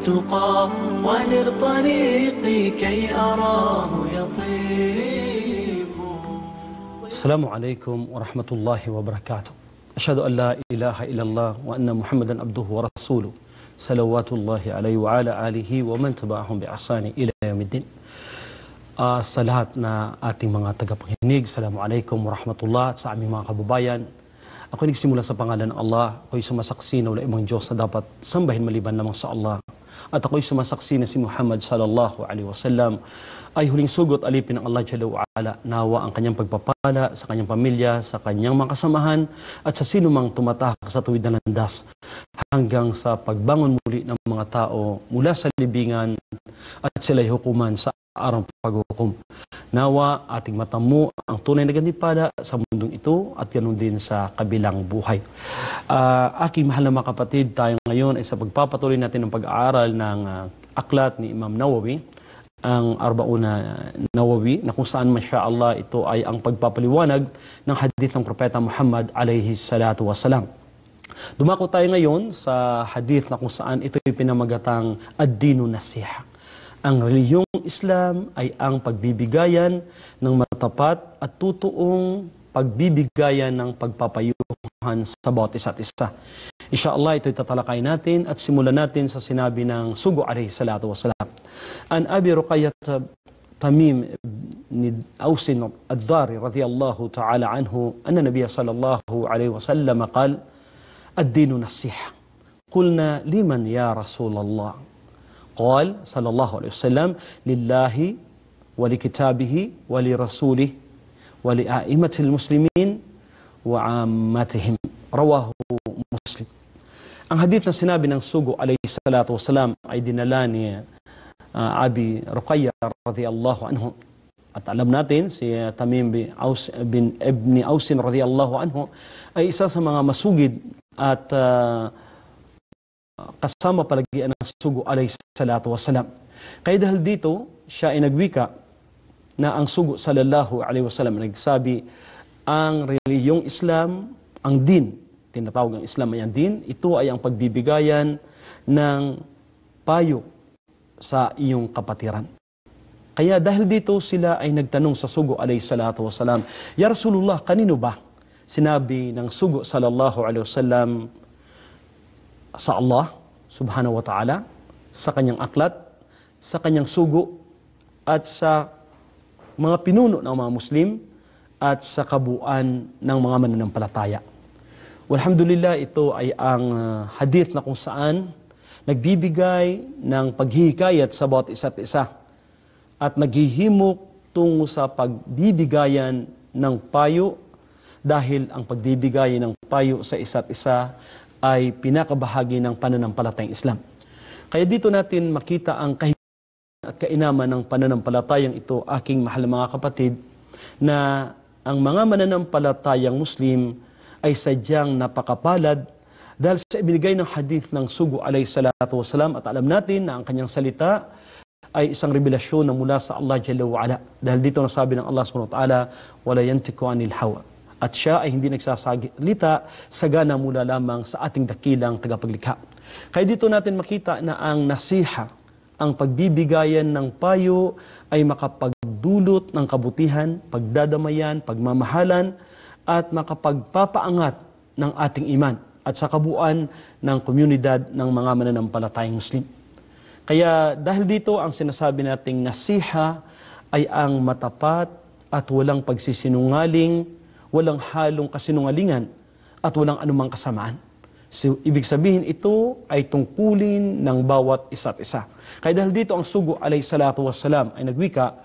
التقى ونر طريقي كي أراه يطيب. السلام عليكم ورحمة الله وبركاته. أشهد أن لا إله إلا الله وأن محمدا عبده ورسوله صلوات الله عليه وعلى آله ومن تبعهم بإحسان إلى يوم الدين. Sa lahat na ating mga tagapakinig, Assalamualaikum warahmatullah. At sa aming mga kababayan, ako nagsimula sa pangalan ng Allah. Ako'y sumasaksi na wala ibang Diyos na dapat sambahin maliban lamang sa Allah. At ako'y sumasaksi na si Muhammad sallallahu alaihi wasallam ay huling sugot alipin ng Allah Jalla wa Ala. Nawa ang kanyang pagpapala sa kanyang pamilya, sa kanyang mga kasamahan, at sa sino mang tumatahak sa tuwid na landas hanggang sa pagbangon muli ng mga tao mula sa libingan at sila'y hukuman sa araw paghukom. Nawa ating matamo ang tunay na gantimpala sa mundong ito at ganoon din sa kabilang buhay. Aking mahal na mga kapatid, tayo ngayon ay sa pagpapatuloy natin ng pag-aaral ng aklat ni Imam Nawawi, ang Arbauna Nawawi, na kung saan masyaallah ito ay ang pagpapaliwanag ng hadith ng Propeta Muhammad alayhi salatu wasalam. Dumako tayo ngayon sa hadith na kung saan ito ay pinamagatang ad-dinu nasiha. Ang relihiyong Islam ay ang pagbibigayan ng matapat at tutuong pagbibigayan ng pagpapayuhan sa bawat isa't isa. Insyaallah, ito'y tatalakay natin at simulan natin sa sinabi ng Sugo alayhi salatu wasalam. An Abi Ruqayyah Tamim ibn Ausin ad-Dari radiyallahu ta'ala anhu anna Nabiya sallallahu alayhi wasallam qala ad-dinu nasiha. Qulna liman ya Rasulullah? قال صلى الله عليه وسلم لله ولكتابه ولرسوله ولأئمة المسلمين وعامتهم. رواه Muslim. Ang hadith na sinabi ng Sugo alayhi salatu wasalam ay dinala ni Abi Ruqayyah radhiyallahu anhu. At alam natin si Tamim bin Ibn Ausin radhiyallahu anhu ay isa sa mga masugid at kasama palagian ng Sugo alayhi salatu wasalam. Kaya dahil dito, siya ay nagwika na ang Sugo sallallahu alayhi wasalam nagsabi, ang reliyong Islam, ang din, tinatawag ang Islam ay ang din, ito ay ang pagbibigayan ng payo sa iyong kapatiran. Kaya dahil dito sila ay nagtanong sa Sugo alayhi salatu wasalam, Ya Rasulullah, kanino ba? Sinabi ng Sugo sallallahu alayhi wasalam, sa Allah subhanahu wa ta'ala, sa kanyang aklat, sa kanyang sugo, at sa mga pinuno ng mga Muslim, at sa kabuuan ng mga mananampalataya. Walhamdulillah, ito ay ang hadith na kung saan nagbibigay ng paghihikayat sa bawat isa't isa at naghihimok tungo sa pagbibigayan ng payo, dahil ang pagbibigayan ng payo sa isa't isa ay pinakabahagi ng pananampalatayang Islam. Kaya dito natin makita ang kahihinatnan at kainaman ng pananampalatayang ito, aking mahal mga kapatid, na ang mga mananampalatayang Muslim ay sadyang napakapalad dahil sa ibinigay ng hadith ng Sugo alayhi salatu wasalam, at alam natin na ang kanyang salita ay isang revelasyon na mula sa Allah Jalla wa Ala. Dahil dito nasabi ng Allah subhanahu wa ta'ala, wala yantiku anil hawa. At siya ay hindi nagsasalita sagana mula lamang sa ating dakilang tagapaglikha. Kaya dito natin makita na ang nasiha, ang pagbibigayan ng payo, ay makapagdulot ng kabutihan, pagdadamayan, pagmamahalan, at makapagpapaangat ng ating iman at sa kabuuan ng komunidad ng mga mananampalatayang Muslim. Kaya dahil dito ang sinasabi nating nasiha ay ang matapat at walang pagsisinungaling, walang halong kasinungalingan, at walang anumang kasamaan. So, ibig sabihin ito ay tungkulin ng bawat isa't isa. Kaya dahil dito ang Sugo alayhi salatu wassalam ay nagwika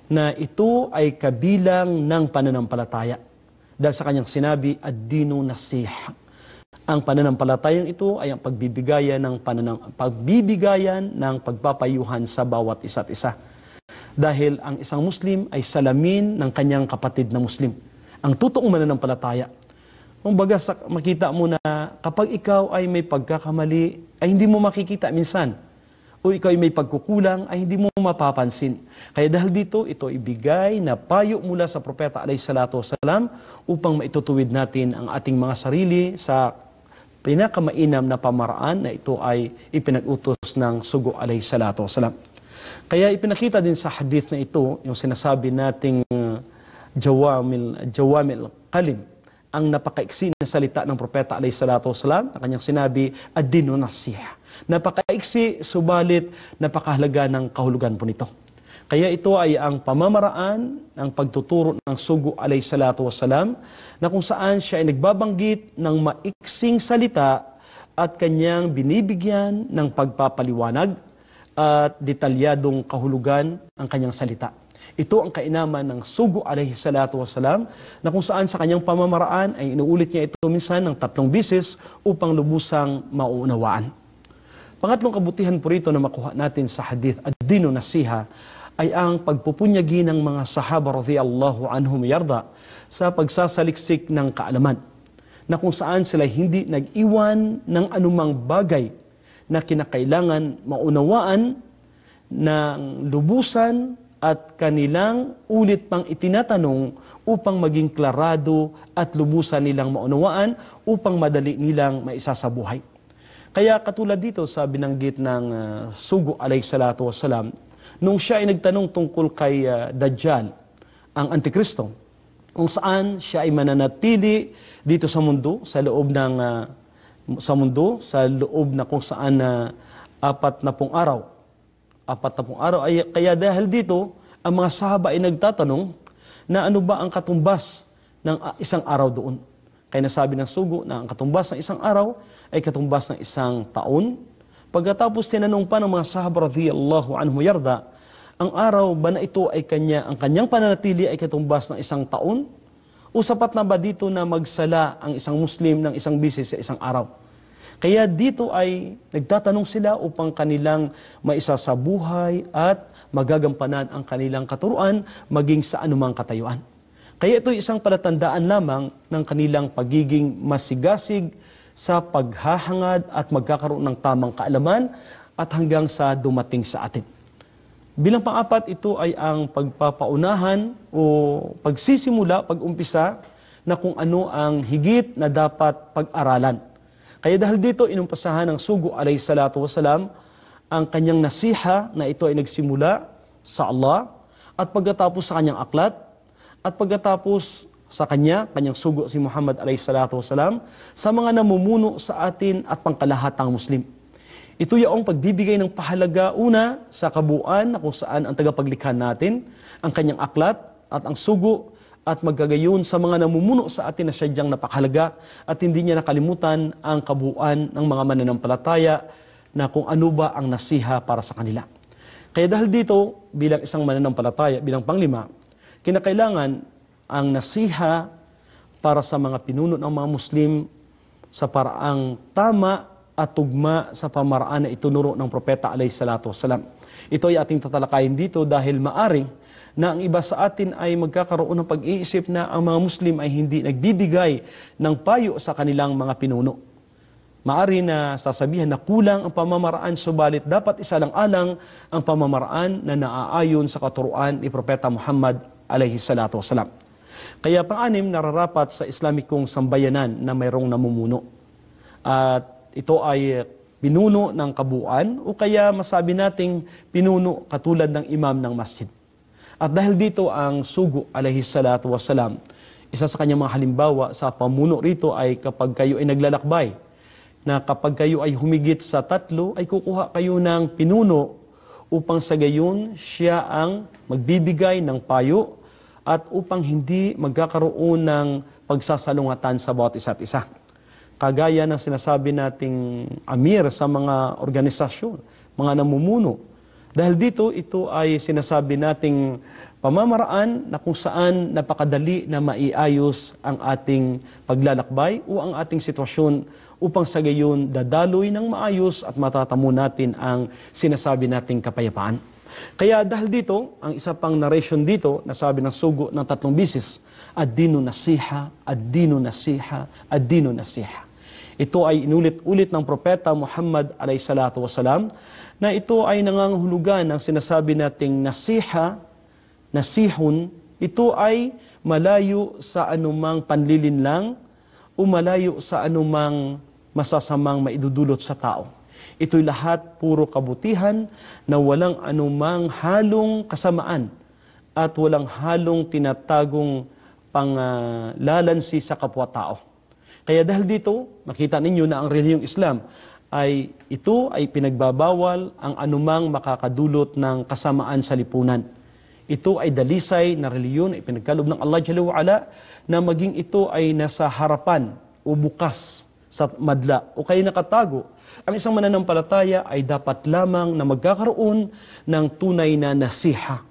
na ito ay kabilang ng pananampalataya. Dahil sa kanyang sinabi, ad-dinu nasiha. Ang pananampalatayang ito ay ang pagbibigayan ng pagpapayuhan sa bawat isa't isa. Dahil ang isang Muslim ay salamin ng kanyang kapatid na Muslim. Ang totoong mananampalataya. Kumbaga, makita mo na kapag ikaw ay may pagkakamali, ay hindi mo makikita minsan. O ikaw ay may pagkukulang, ay hindi mo mapapansin. Kaya dahil dito, ito ibigay na payo mula sa Propeta alayhi salatu wasalam upang maitutuwid natin ang ating mga sarili sa pinakamainam na pamaraan na ito ay ipinag-utos ng sugo alayhi salatu wasalam. Kaya ipinakita din sa hadith na ito, yung sinasabi nating jawamil qalim, ang napakaiksi na salita ng propeta alayhi salatu wasalam, na kanyang sinabi, ad-dinu nasiha. Napakaiksi, subalit napakahalaga ng kahulugan po nito. Kaya ito ay ang pamamaraan ng pagtuturo ng sugo alayhi salatu wasalam, na kung saan siya ay nagbabanggit ng maiksing salita at kanyang binibigyan ng pagpapaliwanag at detalyadong kahulugan ang kanyang salita. Ito ang kainaman ng sugo alayhi salatu wasalam, na kung saan sa kanyang pamamaraan ay inuulit niya ito minsan ng 3 beses upang lubusang mauunawaan. Pangatlong kabutihan po rito na makuha natin sa hadith ad-dinu nasiha ay ang pagpupunyagi ng mga sahaba radhiyallahu anhum yarda sa pagsasaliksik ng kaalaman, na kung saan sila hindi nag-iwan ng anumang bagay na kinakailangan maunawaan ng lubusan at kanilang ulit pang itinatanong upang maging klarado at lubusan nilang maunawaan upang madali nilang maisasabuhay. Kaya katulad dito sa binanggit ng sugo alayhi salatu wasalam, nung siya ay nagtanong tungkol kay Dajjal, ang Antikristo, kung saan siya ay mananatili dito sa mundo, sa loob na kung saan 40 araw. 40 araw. Kaya dahil dito, ang mga sahaba ay nagtatanong na ano ba ang katumbas ng isang araw doon. Kaya nasabi ng sugo na ang katumbas ng isang araw ay katumbas ng isang taon. Pagkatapos tinanong pa ng mga sahaba radhiyallahu anhum yarda, ang araw ba na ito ay ang kanyang pananatili ay katumbas ng isang taon? O sapat na ba dito na magsala ang isang Muslim ng isang bisis sa isang araw? Kaya dito ay nagtatanong sila upang kanilang maisasabuhay at magagampanan ang kanilang katuruan maging sa anumang katayuan. Kaya ito ay isang palatandaan lamang ng kanilang pagiging masigasig sa paghahangad at magkakaroon ng tamang kaalaman at hanggang sa dumating sa atin. Bilang pang-apat, ito ay ang pagpapaunahan o pagsisimula, pag-umpisa na kung ano ang higit na dapat pag-aralan. Kaya dahil dito, inumpisahan ng sugo alayhi salatu wasalam ang kanyang nasiha na ito ay nagsimula sa Allah at pagkatapos sa kanyang aklat at pagkatapos sa kanyang sugo si Muhammad alayhi salatu wasalam sa mga namumuno sa atin at pangkalahatang Muslim. Ito yung pagbibigay ng pahalaga una sa kabuuan na kung saan ang tagapaglikha natin, ang kanyang aklat at ang sugo at magkagayon sa mga namumuno sa atin na sadyang napakahalaga at hindi niya nakalimutan ang kabuuan ng mga mananampalataya na kung ano ba ang nasiha para sa kanila. Kaya dahil dito, bilang isang mananampalataya, bilang panglima, kinakailangan ang nasiha para sa mga pinuno ng mga Muslim sa paraang tama at tugma sa pamaraan na itunuro ng propeta alayhi salatu wasalam. Ito ay ating tatalakayin dito dahil maaring na ang iba sa atin ay magkakaroon ng pag-iisip na ang mga Muslim ay hindi nagbibigay ng payo sa kanilang mga pinuno. Maari na sasabihan na kulang ang pamamaraan, subalit dapat isalang-alang ang pamamaraan na naaayon sa katuruan ni Propeta Muhammad alayhi salatu wasalam. Kaya pang-anim, nararapat sa Islamikong sambayanan na mayroong namumuno. At ito ay pinuno ng kabuuan o kaya masabi nating pinuno katulad ng imam ng masjid. At dahil dito ang sugo alayhi salatu wasalam, isa sa kanyang mga halimbawa sa pamuno rito ay kapag kayo ay naglalakbay, na kapag kayo ay humigit sa 3 ay kukuha kayo ng pinuno upang sa gayon siya ang magbibigay ng payo at upang hindi magkakaroon ng pagsasalungatan sa bawat isa't isa. Kagaya ng sinasabi nating amir sa mga organisasyon, mga namumuno. Dahil dito, ito ay sinasabi nating pamamaraan na kung saan napakadali na maiayos ang ating paglalakbay o ang ating sitwasyon upang sa gayon dadaloy ng maayos at matatamo natin ang sinasabi nating kapayapaan. Kaya dahil dito, ang isa pang narration dito, nasabi ng sugo ng 3 bisis, ad-dinu nasiha, ad-dinu nasiha, ad-dinu nasiha. Ito ay inulit-ulit ng propeta Muhammad alayhi salatu wasalam na ito ay nangangahulugan ng sinasabi nating nasiha, nasihun, ito ay malayo sa anumang panlilinlang o malayo sa anumang masasamang maidudulot sa tao. Ito'y lahat puro kabutihan na walang anumang halong kasamaan at walang halong tinatagong panglalansi sa kapwa-tao. Kaya dahil dito, makita ninyo na ang relihiyong Islam ito ay pinagbabawal ang anumang makakadulot ng kasamaan sa lipunan. Ito ay dalisay na reliyon, ipinagkaloob ng Allah Jalla wa Ala, na maging ito ay nasa harapan o bukas sa madla o kaya nakatago. Ang isang mananampalataya ay dapat lamang na magkakaroon ng tunay na nasiha,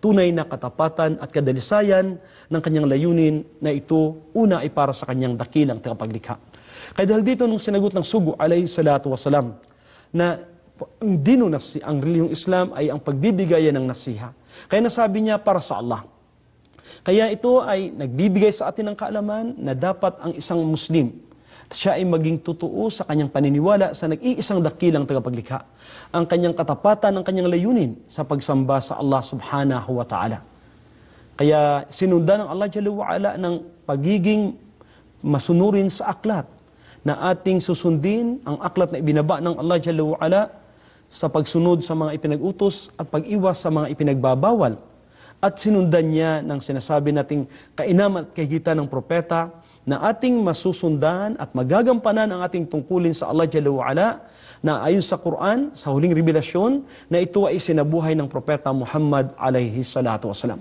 tunay na katapatan at kadalisayan ng kanyang layunin na ito una ay para sa kanyang dakilang tagapaglikha. Kaya dahil dito nung sinagot ng sugo alayhi salatu wasalam na ang relihiyong Islam ay ang pagbibigayan ng nasiha. Kaya nasabi niya para sa Allah. Kaya ito ay nagbibigay sa atin ng kaalaman na dapat ang isang Muslim, siya ay maging totoo sa kanyang paniniwala sa nag-iisang dakilang tagapaglikha. Ang kanyang katapatan, ang kanyang layunin sa pagsamba sa Allah subhanahu wa ta'ala. Kaya sinundan ng Allah Jalla wa Ala ng pagiging masunurin sa aklat na ating susundin ang aklat na ibinaba ng Allah Jalla wa Ala sa pagsunod sa mga ipinag-utos at pag-iwas sa mga ipinagbabawal. At sinundan niya ng sinasabi nating kainaman at kahigitan ng propeta na ating masusundan at magagampanan ang ating tungkulin sa Allah Jalla wa Ala na ayon sa Quran, sa huling revelasyon, na ito ay sinabuhay ng propeta Muhammad alayhi salatu wasalam.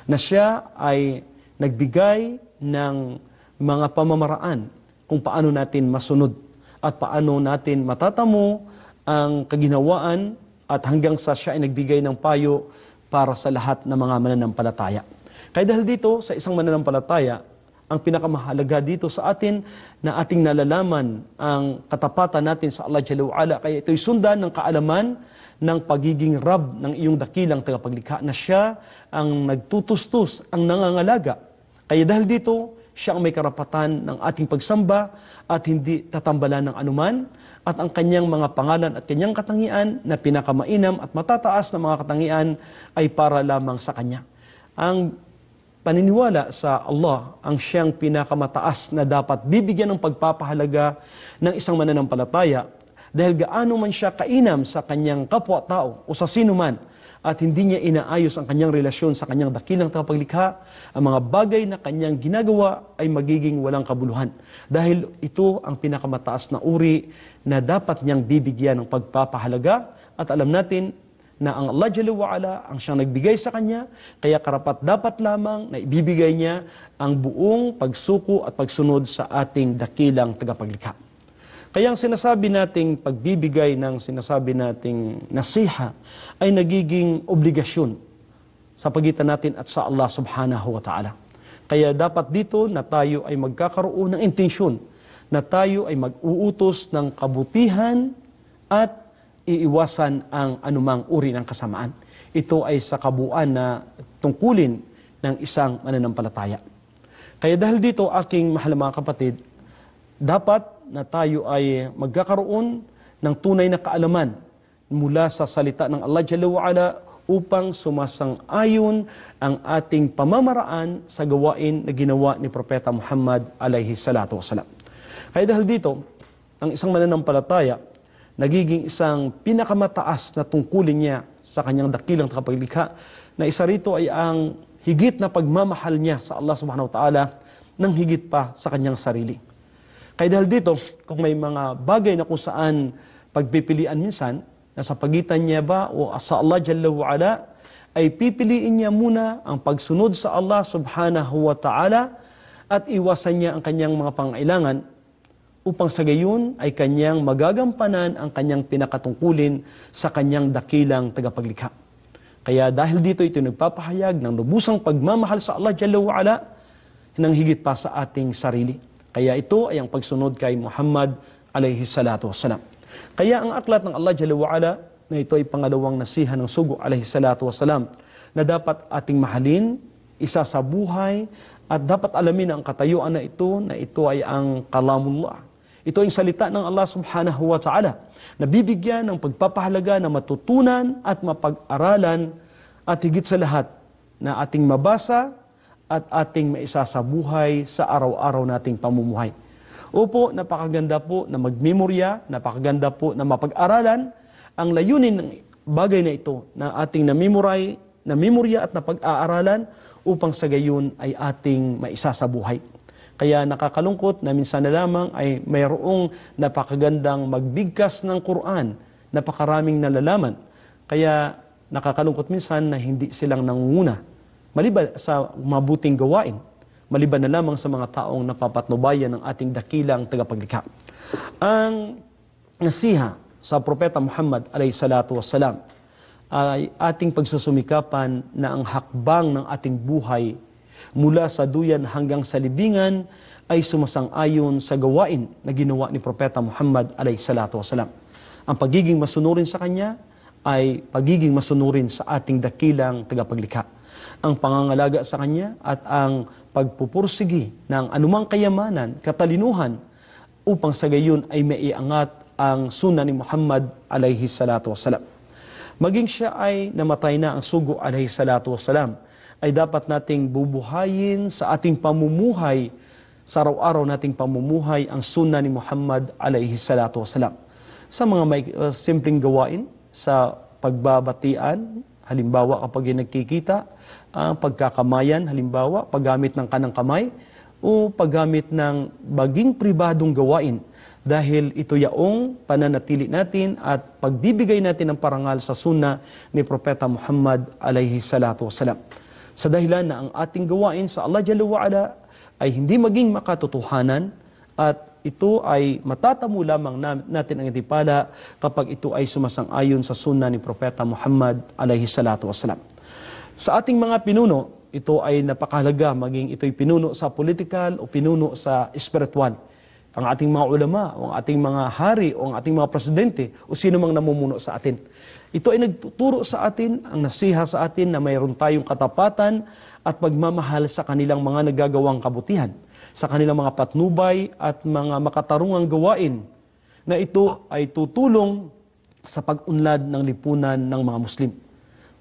Na siya ay nagbigay ng mga pamamaraan kung paano natin masunod at paano natin matatamo ang kaginawaan at hanggang sa siya ay nagbigay ng payo para sa lahat ng mga mananampalataya. Kaya dahil dito, sa isang mananampalataya, ang pinakamahalaga dito sa atin na ating nalalaman ang katapatan natin sa Allah Jalla wa Ala. Kaya ito'y sundan ng kaalaman ng pagiging Rab ng iyong dakilang tagapaglikha na siya ang nagtutustos, ang nangangalaga. Kaya dahil dito, siya ang may karapatan ng ating pagsamba at hindi tatambalan ng anuman at ang kanyang mga pangalan at kanyang katangian na pinakamainam at matataas na mga katangian ay para lamang sa kanya. Ang paniniwala sa Allah ang siyang pinakamataas na dapat bibigyan ng pagpapahalaga ng isang mananampalataya dahil gaano man siya kainam sa kanyang kapwa-tao o sa sino man at hindi niya inaayos ang kanyang relasyon sa kanyang dakilang tagapaglikha, ang mga bagay na kanyang ginagawa ay magiging walang kabuluhan. Dahil ito ang pinakamataas na uri na dapat niyang bibigyan ng pagpapahalaga at alam natin na ang Allah Jalla wa Ala ang siyang nagbigay sa kanya, kaya karapat dapat lamang na ibibigay niya ang buong pagsuko at pagsunod sa ating dakilang tagapaglikha. Kaya ang sinasabi nating pagbibigay ng sinasabi nating nasiha ay nagiging obligasyon sa pagitan natin at sa Allah subhanahu wa ta'ala. Kaya dapat dito na tayo ay magkakaroon ng intensyon, na tayo ay mag-uutos ng kabutihan at iiwasan ang anumang uri ng kasamaan. Ito ay sa kabuuan na tungkulin ng isang mananampalataya. Kaya dahil dito, aking mahal mga kapatid, dapat na tayo ay magkakaroon ng tunay na kaalaman mula sa salita ng Allah Jalla wa Ala upang sumasang-ayon ang ating pamamaraan sa gawain na ginawa ni Propeta Muhammad alayhi salatu wasalam. Kaya dahil dito, ang isang mananampalataya nagiging isang pinakamataas na tungkulin niya sa kanyang dakilang tagapaglikha na isa rito ay ang higit na pagmamahal niya sa Allah subhanahu wa ta'ala ng higit pa sa kanyang sarili. Kaya dahil dito, kung may mga bagay na kung saan pagpipilian minsan, na sa pagitan niya ba o sa Allah Jalla wa Ala, ay pipiliin niya muna ang pagsunod sa Allah subhanahu wa ta'ala at iwasan niya ang kanyang mga pangailangan upang sa gayon ay kanyang magagampanan ang kanyang pinakatungkulin sa kanyang dakilang tagapaglikha. Kaya dahil dito ito nagpapahayag ng lubusang pagmamahal sa Allah Jalla wa Ala nang higit pa sa ating sarili. Kaya ito ay ang pagsunod kay Muhammad alayhi salatu wassalam. Kaya ang aklat ng Allah Jalla wa Ala na ito ay pangalawang nasiha ng sugo alayhi salatu wassalam na dapat ating mahalin, isa sa buhay at dapat alamin ang katayuan na ito ay ang kalamullah. Ito ay salita ng Allah subhanahu wa ta'ala na bibigyan ng pagpapahalaga na matutunan at mapag-aralan at higit sa lahat na ating mabasa at ating maisasabuhay sa araw-araw nating pamumuhay. Opo, napakaganda po na magmemorya, napakaganda po na mapag-aralan. Ang layunin ng bagay na ito na ating namemorya at napag-aaralan upang sa gayon ay ating maisasabuhay. Kaya nakakalungkot na minsan na lamang ay mayroong napakagandang magbigkas ng Quran, napakaraming nalalaman. Kaya nakakalungkot minsan na hindi silang nangunguna, maliban sa mabuting gawain, maliban na lamang sa mga taong napapatnubayan ng ating dakilang tagapaglikha. Ang nasiha sa Propeta Muhammad a.s. ay ating pagsusumikapan na ang hakbang ng ating buhay mula sa duyan hanggang sa libingan ay sumasang-ayon sa gawain na ginawa ni Propeta Muhammad a.s. Ang pagiging masunurin sa Kanya ay pagiging masunurin sa ating dakilang tagapaglikha. Ang pangangalaga sa Kanya at ang pagpupursigi ng anumang kayamanan, katalinuhan, upang sa gayon ay maiangat ang sunnah ni Muhammad a.s. Maging siya ay namatay na ang sugo a.s. ay dapat nating bubuhayin sa ating pamumuhay, sa araw-araw nating pamumuhay ang sunnah ni Muhammad a.s. Sa mga simpleng gawain, sa pagbabatian, halimbawa kapag nagkikita, pagkakamayan, halimbawa paggamit ng kanang kamay, o paggamit ng baging pribadong gawain, dahil ito yaong pananatili natin at pagbibigay natin ng parangal sa sunnah ni Propeta Muhammad a.s. Sa dahilan na ang ating gawain sa Allah Jalla wa'ala ay hindi maging makatotohanan at ito ay matatamo lamang natin ang itipala kapag ito ay sumasang-ayon sa sunnah ni Propeta Muhammad a.s. Sa ating mga pinuno, ito ay napakahalaga maging ito'y pinuno sa political o pinuno sa espiritual. Ang ating mga ulama, o ang ating mga hari, o ang ating mga presidente, o sino mang namumuno sa atin. Ito ay nagtuturo sa atin, ang nasiha sa atin na mayroon tayong katapatan at pagmamahal sa kanilang mga nagagawang kabutihan, sa kanilang mga patnubay at mga makatarungang gawain na ito ay tutulong sa pag-unlad ng lipunan ng mga Muslim.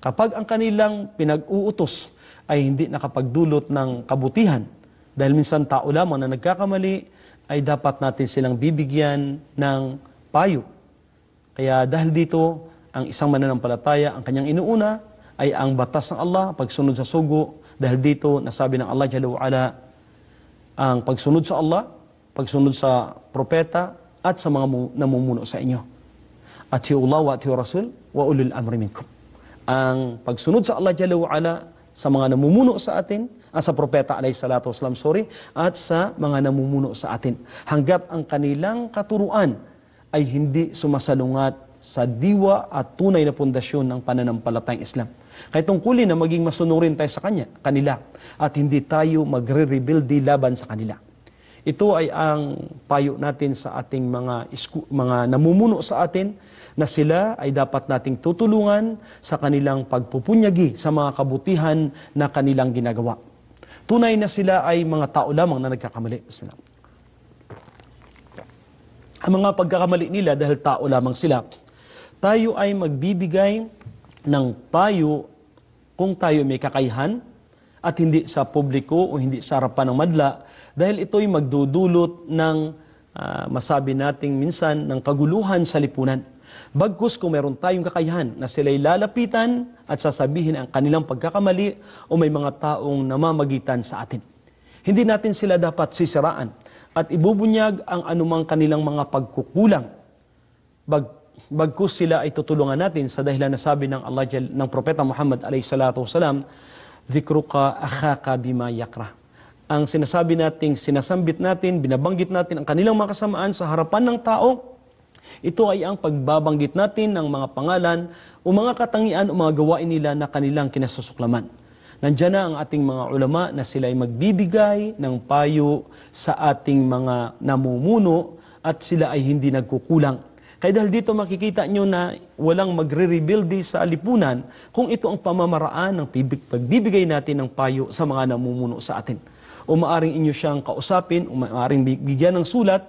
Kapag ang kanilang pinag-uutos ay hindi nakapagdulot ng kabutihan, dahil minsan tao lamang na nagkakamali, ay dapat natin silang bibigyan ng payo. Kaya dahil dito, ang isang mananampalataya, ang kanyang inuuna ay ang batas ng Allah, pagsunod sa sugo. Dahil dito, nasabi ng Allah Jalla wa'ala, ang pagsunod sa Allah, pagsunod sa propeta, at sa mga namumuno sa inyo. Ati'ullah wa ati'ur Rasul wa ulul amri minkum. Ang pagsunod sa Allah Jalla wa'ala, sa mga namumuno sa atin, sa propeta a.s. at sa mga namumuno sa atin. Hanggat ang kanilang katuruan ay hindi sumasalungat sa diwa at tunay na pundasyon ng pananampalatayang Islam. Kaya tungkulin na maging masunurin tayo sa kanila at hindi tayo magre-rebuild laban sa kanila. Ito ay ang payo natin sa ating mga namumuno sa atin na sila ay dapat nating tutulungan sa kanilang pagpupunyagi sa mga kabutihan na kanilang ginagawa. Tunay na sila ay mga tao lamang na nagkakamali. Ang mga pagkakamali nila dahil tao lamang sila, tayo ay magbibigay ng payo kung tayo may kakayahan at hindi sa publiko o hindi sa harapan ng madla, dahil ito'y magdudulot ng masabi nating minsan ng kaguluhan sa lipunan. Bagkus kung meron tayong kakayahan na sila'y lalapitan at sasabihin ang kanilang pagkakamali o may mga taong namamagitan sa atin. Hindi natin sila dapat sisiraan at ibubunyag ang anumang kanilang mga pagkukulang. Bagkus sila ay tutulungan natin sa dahilan na sabi ng Allah ng Propeta Muhammad a.s. Dhikruka akhaka bima yakrah. Ang sinasabi nating sinasambit natin, binabanggit natin ang kanilang mga kasamaan sa harapan ng tao, ito ay ang pagbabanggit natin ng mga pangalan o mga katangian o mga gawain nila na kanilang kinasusuklaman. Nandiyan na ang ating mga ulama na sila ay magbibigay ng payo sa ating mga namumuno at sila ay hindi nagkukulang. Kaya dahil dito makikita nyo na walang magre-rebuild sa lipunan kung ito ang pamamaraan ng pagbibigay natin ng payo sa mga namumuno sa atin. O maaring inyo siyang kausapin, o maaring bigyan ng sulat,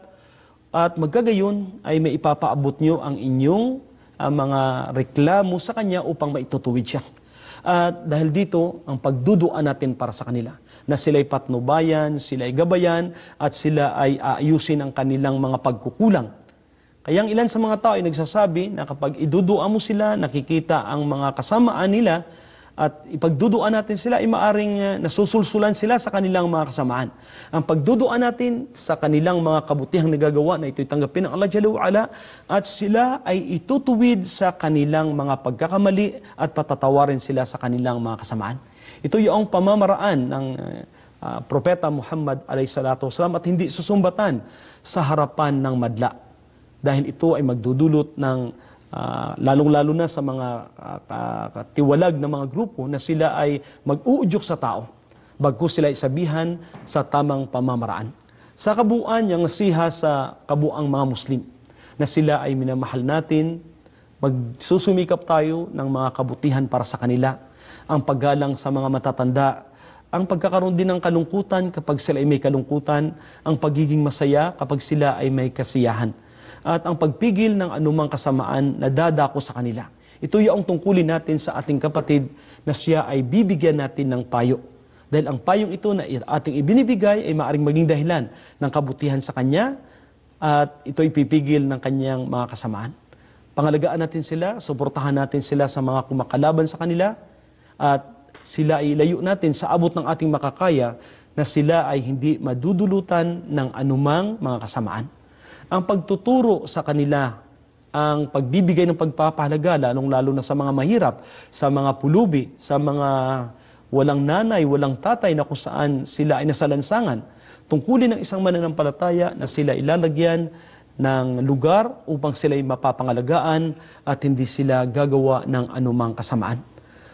at magkagayon ay may ipapaabot nyo ang inyong mga reklamo sa kanya upang maitutuwid siya. At dahil dito, ang pagduduan natin para sa kanila, na sila'y patnubayan, sila'y gabayan, at sila ay aayusin ang kanilang mga pagkukulang. Kaya ang ilan sa mga tao ay nagsasabi na kapag idudua mo sila, nakikita ang mga kasamaan nila, at ipagduduan natin sila, ay maaring nasusulsulan sila sa kanilang mga kasamaan. Ang pagduduan natin sa kanilang mga kabutihang nagagawa na ito'y tanggapin ng Allah Jalla wa Ala, at sila ay itutuwid sa kanilang mga pagkakamali at patatawarin sila sa kanilang mga kasamaan. Ito yung pamamaraan ng Propeta Muhammad a.s. at hindi susumbatan sa harapan ng madla. Dahil ito ay magdudulot ng lalong-lalo na sa mga katiwalag na mga grupo na sila ay mag-uudyok sa tao bagkus sila isabihan sa tamang pamamaraan. Sa kabuuan, yung nasiha sa kabuang mga Muslim na sila ay minamahal natin, magsusumikap tayo ng mga kabutihan para sa kanila, ang paggalang sa mga matatanda, ang pagkakaroon din ng kalungkutan kapag sila ay may kalungkutan, ang pagiging masaya kapag sila ay may kasiyahan, at ang pagpigil ng anumang kasamaan na dadako sa kanila. Ito yung tungkulin natin sa ating kapatid na siya ay bibigyan natin ng payo. Dahil ang payong ito na ating ibinibigay ay maaaring maging dahilan ng kabutihan sa kanya at ito ipipigil ng kanyang mga kasamaan. Pangalagaan natin sila, suportahan natin sila sa mga kumakalaban sa kanila at sila ay ilayo natin sa abot ng ating makakaya na sila ay hindi madudulutan ng anumang mga kasamaan. Ang pagtuturo sa kanila, ang pagbibigay ng pagpapahalaga, lalong-lalo na sa mga mahirap, sa mga pulubi, sa mga walang nanay, walang tatay na kung saan sila ay nasalansangan. Tungkulin ng isang mananampalataya na sila ilalagyan ng lugar upang sila ay mapapangalagaan at hindi sila gagawa ng anumang kasamaan.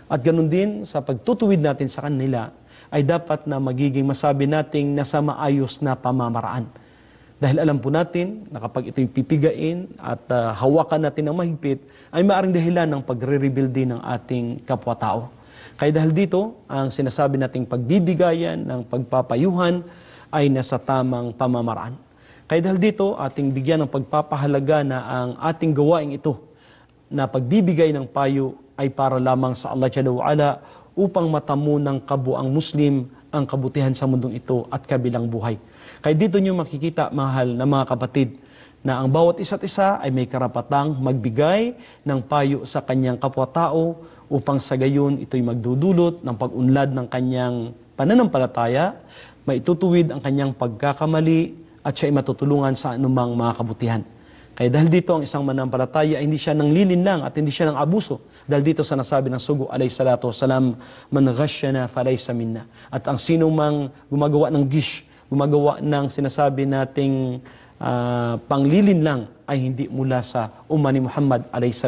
At ganun din sa pagtutuwid natin sa kanila ay dapat na magiging masabi nating nasa maayos na pamamaraan. Dahil alam po natin na kapag ito'y pipigain at hawakan natin ng mahigpit, ay maaaring dahilan ng pagre-rebuild din ng ating kapwa-tao. Kaya dahil dito, ang sinasabi nating pagbibigayan ng pagpapayuhan ay nasa tamang pamamaraan. Kaya dahil dito, ating bigyan ng pagpapahalaga na ang ating gawaing ito na pagbibigay ng payo ay para lamang sa Allah Jalla wa Ala upang matamo ng kabuang Muslim ang kabutihan sa mundong ito at kabilang buhay. Kaya dito nyo makikita, mahal na mga kapatid, na ang bawat isa't isa ay may karapatang magbigay ng payo sa kanyang kapwa-tao upang sa gayon ito'y magdudulot ng pag-unlad ng kanyang pananampalataya, maitutuwid ang kanyang pagkakamali at siya'y matutulungan sa anumang mga kabutihan. Kaya dahil dito ang isang mananampalataya ay hindi siya nang lilinlang at hindi siya ng abuso. Dahil dito sa nasabi ng Sugo a.s. man ghashana falaysa minna. At ang sino mang gumagawa ng gish, gumagawa ng sinasabi nating panglilin lang ay hindi mula sa umma ni Muhammad a.s.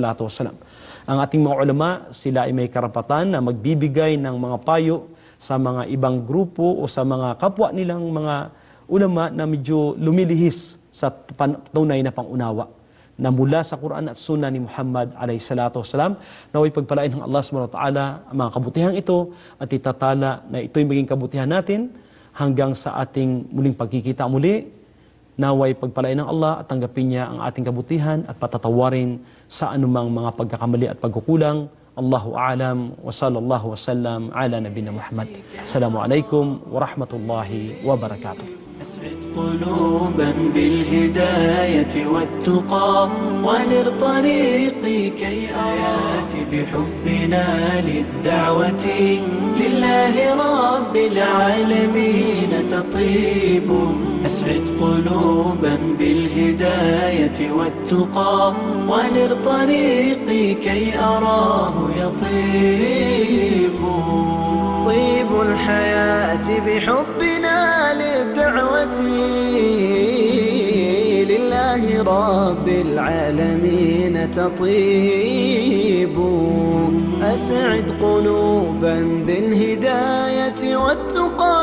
Ang ating mga ulama, sila ay may karapatan na magbibigay ng mga payo sa mga ibang grupo o sa mga kapwa nilang mga ulama na medyo lumilihis sa tunay na pangunawa na mula sa Quran at Sunnah ni Muhammad a.s. naway pagpalain ng Allah subhanahu wa ta'ala ang mga kabutihan ito at itatala na ito'y maging kabutihan natin hanggang sa ating muling pagkikita muli. Naway pagpalain ng Allah at tanggapin niya ang ating kabutihan at patatawarin sa anumang mga pagkakamali at pagkukulang. Allahu a'lam wa sallallahu wa sallam ala nabina Muhammad. Assalamualaikum warahmatullahi wabarakatuh. أسعد قلوبا بالهداية والتقى ونر طريقي كي آيات بحبنا للدعوة لله رب العالمين تطيب. أسعد قلوبا بالهداية والتقى ونر طريقي كي أراه يطيب. طيب الحياة بحبنا للدعوة لله رب العالمين تطيب. أسعد قلوبا بالهداية والتقى